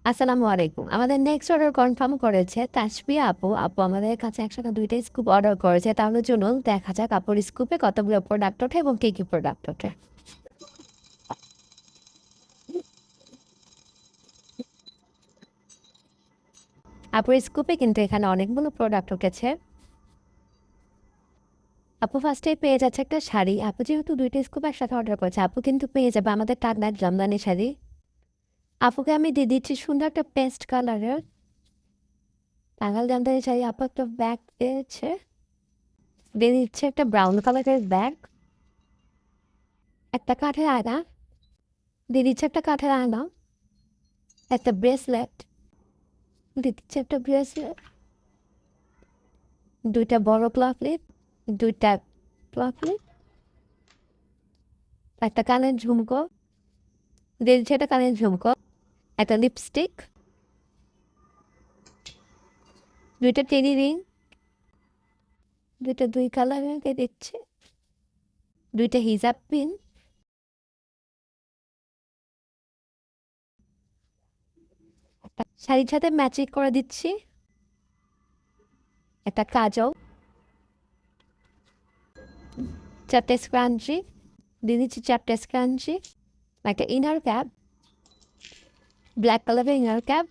আসসালামু আলাইকুম। আমাদের নেক্সট অর্ডার কনফার্ম করেছে তাসফিয়া আপু। আপু আমাদের কাছে একসাথে ২ টা স্কুপ অর্ডার করেছে। তাহলে চলুন দেখা যাক আপুর স্কুপে কতগুলো প্রোডাক্ট ওঠে এবং কি, কি প্রোডাক্ট ওঠে। আপুর স্কুপে কিন্তু এখানে অনেকগুলো প্রোডাক্ট উঠেছে। আপু ফার্স্টেই পেয়ে যাচ্ছে একটা শাড়ি। আপু যেহেতু ২ টা স্কুপ একসাথে অর্ডার করেছে, আপু কিন্তু পেয়ে যাবে আমাদের টাকনার জামদানি শাড়ি। আপুকে আমি দিয়ে দিচ্ছি সুন্দর একটা পেস্ট কালারের টাঙ্গাইল জামদানি শাড়ি। আপু একটা ব্যাগ পেয়েছে। দিয়ে দিচ্ছে একটা ব্রাউন কালারের ব্যাগ, একটা কাঠের আয়না, দিয়ে দিচ্ছে একটা কাঠের আয়না, একটা ব্রেসলেট, দিয়ে দিচ্ছে একটা ব্রেসলেট, ২ টা বড় ক্লাফলিট, ২ টা ক্লাফলিট, একটা কানের ঝুমকো, দিয়ে দিচ্ছে একটা কানের ঝুমকো, একটা লিপস্টিক, ২ টা টেডি রিং, ২ টা ২ কালারের দিয়ে দিচ্ছে, ২ টা হিজাব পিন, শাড়ির সাথে ম্যাচিং করে দিচ্ছি একটা কাজল, ৪টে স্ক্রাঞ্চি, দিয়ে দিচ্ছি ৪টে স্ক্রাঞ্চি, একটা ইনার ক্যাপ, ব্ল্যাক কালারের ইনার ক্যাপ,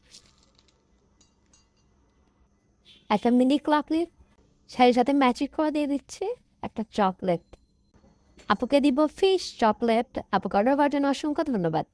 একটা মিনি ক্লাফলিট, শাড়ির সাথে ম্যাচিং করে দিয়ে দিচ্ছি একটা চকলেট। আপুকে দিব ফিশ চকলেট। আপুকে অর্ডার করার জন্য অসংখ্য ধন্যবাদ।